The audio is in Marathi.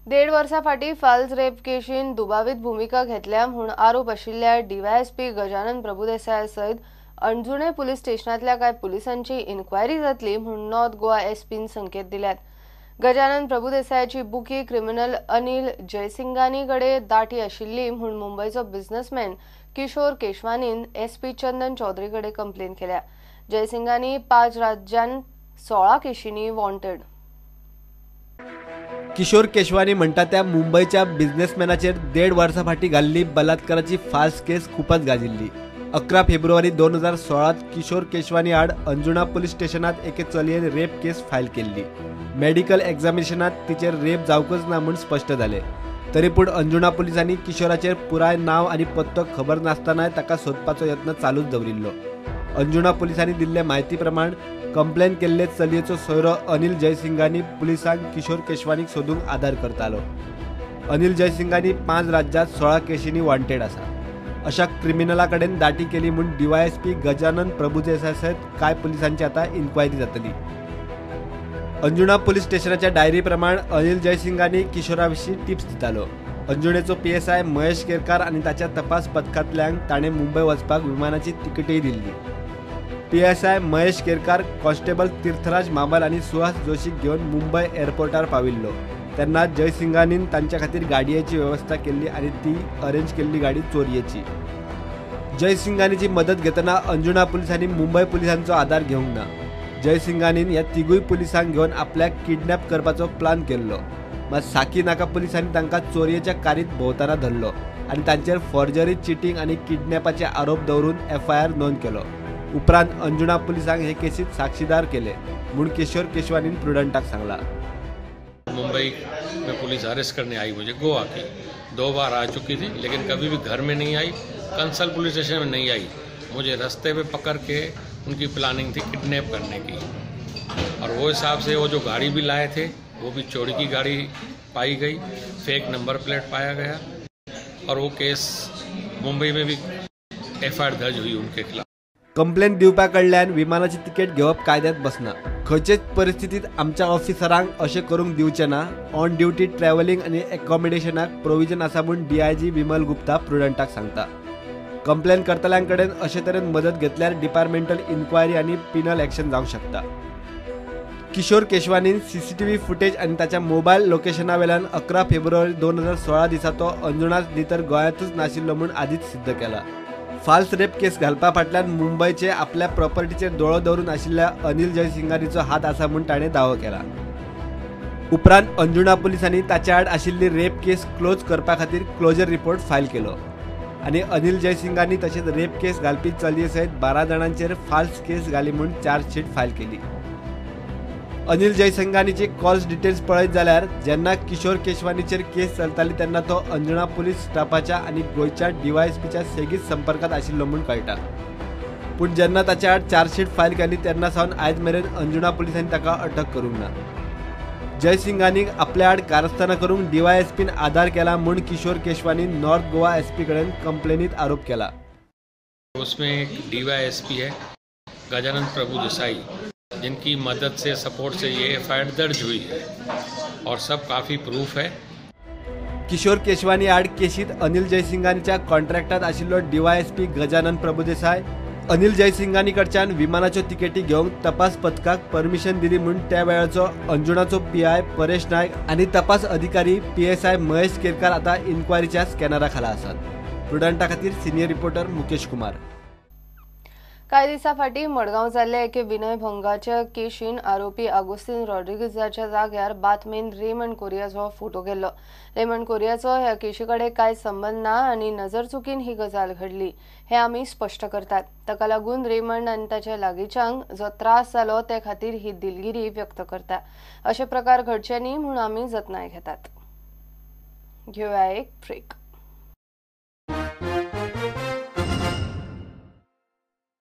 1.5 वर्सां फाटीं फाल्स रेप केशीन दुबावीत भूमिका घेतल्या म्हूण आरोप आशिल्ल्या डीवायएसपी गजानन प्रभुदेसाय सयत अणजुणे पुलीस स्टेशनांतल्या कांय पुलिसांची इन्क्वायरी जातली म्हूण नॉर्थ गोवा एसपीन संकेत दिल्यात। गजानन प्रभुदेसायाची बुकी क्रिमिनल अनिल जयसिंगानी कडेन दाटी आशिल्ली म्हूण मुंबयचो बिझनेसमॅन किशोर केशवानीन एसपी चंदन चौधरी कडेन कंप्लेन केल्या। जयसिंगानी 5 राज्यांत 16 केशींनी वॉन्टेड। किशोर केशवानी म्हणटा त्या मुंबईच्या बिझनेसमॅनाचेर 1.5 वर्सां फाटीं घाल्ली बलात्काराची फाल्स केस खूपच गाजिल्ली। 11 फेब्रुवारी 2016 किशोर केशवानी आड अंजुणा पुलीस स्टेशनात एके चलयेन रेप केस फायल केल्ली। मेडिकल एक्झामिनेशनात तिचेर रेप जावकच ना म्हूण स्पश्ट जालें। तरी पूण अंजुणा पुलिसांनी किशोराचेर पुराय नांव आनी पत्तो खबर नासतनाय ताका सोदपाचो यत्न चालूच दवरिल्लो। अंजुणा पुलिसांनी दिल्ले म्हायती प्रमाण कंप्लेन केल्ले चलयेचो सोयरो अनिल जयसिंगानी पुलिसांक किशोर केशवानीक सोदूंक आदार करतालो। अनिल जयसिंगानी 5 राज्यांत 16 केशींनी वॉन्टेड आसा। अशा क्रिमिनला कडेन दाटी केली म्हूण डीवायएसपी गजानन प्रभुदेसाय सयत कांय पुलिसांची आतां इन्क्वायरी जातली। अंजुणा पुलीस स्टेशनाच्या डायरी प्रमाण अनिल जयसिंगानी किशोरा विशीं टिप्स दितालो। अंजुणेचो पीएसआय महेश केरकार आनी ताच्या तपास पथकांतल्यांक ताणें मुंबय वचपाक विमानाची तिकेटय दिल्ली। पीएसआय महेश केरकार कॉन्स्टेबल तीर्थराज मामल आनी सुहास जोशीक घेवन मुंबय एअरपोर्टार पाविल्लो तेन्ना जयसिंगानीन तांच्या खातीर गाडयेची वेवस्था केल्ली आनी ती अरेंज केल्ली गाडी चोरयेची। जयसिंगानीची मदत घेतना अंजुणा पुलिसांनी मुंबय पुलिसांचो आदार घेवंक ना। जयसिंगानीन ह्या तिगूय पुलिसांक घेवन आपल्याक किडनॅप करपाचो प्लान केल्लो, मात साकी नाका पुलिसांनी तांकां चोरयेच्या कारीत भोंवतना धरलो आनी तांचेर फॉर्जरी, चिटींग आनी किडनॅपाचे आरोप दवरून एफआयआर नोंद केलो। उपरांत अंजुणा पुलिसांक हे केसीत साक्षीदार केले म्हूण किशोर केशवानीन प्रुडंटाक सांगला। मुंबई में पुलिस अरेस्ट करने आई मुझे गोवा की 2 बार आ चुकी थी, लेकिन कभी भी घर में नहीं आई, कंसल पुलिस स्टेशन में नहीं आई। मुझे रास्ते पे पकड़ के उनकी प्लानिंग थी किडनैप करने की, और वो हिसाब से वो जो गाड़ी भी लाए थे वो भी चोरी की गाड़ी पाई गई, फेक नंबर प्लेट पाया गया, और वो केस मुंबई में भी एफआईआर दर्ज हुई उनके खिलाफ। कंप्लेन दिवपा कडल्यान विमानाची तिकेट घेवप कायद्यात बसना। खंयचेच परिस्थितीत आमच्या ऑफिसरांक अशें करूंक दिवचे ना। ऑन ड्युटी ट्रॅव्हलिंग आनी एकोमोडेशनाक प्रोविजन आसा म्हूण डीआयजी विमल गुप्ता प्रुडंटाक सांगता। कंप्लेन करतल्यां कडेन अशे तरेन मदत घेतल्यार डिपार्टमेंटल इन्क्वायरी आनी पिनल एक्शन जावंक शकता। किशोर केशवानीन सीसीटीव्ही फुटेज आनी ताच्या मोबायल लोकेशना वेल्यान 11 फेब्रुवारी 2016 दिसा तो अंजुणाच न्ही तर गोंयांतूच नाशिल्लो म्हूण आदींच सिद्ध केला। फाल्स रेप केस घालपा फाटल्यान मुंबयचे आपल्या प्रॉपर्टीचेर दोळो दवरून आशिल्ल्या अनिल जयसिंगानीचो हात आसा म्हूण ताणें दावो केला। उपरांत अंजुणा पुलिसांनी ताच्या आड आशिल्ली रेप केस क्लोज करपा खातीर क्लोजर रिपोर्ट फायल केलो आनी अनिल जयसिंगानी तशेंच रेप केस घालपी चलये सयत 12 जाणांचेर फाल्स केस घाली म्हूण चार्जशीट फायल केली। अनिल जयसिंगानीची कॉल्स डिटेल्स पळयत जाल्यार जेन्ना किशोर केशवानीचेर केस चलताली तेन्ना तो अंजुणा पुलीस स्टाफाच्या आनी गोंयच्या डीवायएसपीच्या सेगीत संपर्कात आशिल्लो म्हूण कळटा। पूण जेन्ना ताच्या आड चार्जशीट फायल केली तेन्ना सावन आयज मेरेन अंजुणा पुलिसांनी ताका अटक करूंक ना। जयसिंगानीक आपल्या आड कारस्थाना करूंक डीवायएसपीन आदार केला म्हूण किशोर केशवानी नॉर्थ गोवा एसपी कडेन कंप्लेनीत आरोप केला। उसमें एक डीवायएसपी है गजानन प्रभुदेसाई, जिनकी मदद से, सपोर्ट से ये एफआईआर दर्ज हुई है और सब काफ़ी प्रूफ है। किशोर केशवानी आड केशीत अनिल जयसिंगानीच्या कॉन्ट्रॅक्टात आशिल्लो डीवायएसपी गजानन प्रभुदेसाय अनिल जयसिंगानी कडच्यान विमानाच्यो तिकेटी घेवंक तपास पथकाक परमिशन दिली म्हूण त्या वेळाचो अंजुणाचो पीआय परेश नायक आनी तपास अधिकारी पीएसआय महेश केरकार आतां इन्क्वायरीच्या स्कॅनरा खाला आसात। प्रुडंटा खातीर सिनियर रिपोर्टर मुकेश कुमार। कांय दिसां फाटीं मडगांव जाल्ले एके विनयभंगाच्या केशीन आरोपी आगोस्तीन रॉड्रिगेजाच्या जाग्यार बातमेन रेमंड कोरियाचो फोटो गेल्लो। रेमंड कोरियाचो ह्या केशी कडेन कांय संबंद ना आनी नजर चुकीन ही गजाल घडली हें आमी स्पश्ट करतात। ताका लागून रेमंड आनी ताच्या लागींच्यांक जो त्रास जालो ते खातीर ही दिलगिरी व्यक्त करता। अशे प्रकार घडचे न्ही म्हूण आमी जतनाय घेतात। घेवया एक ब्रेक।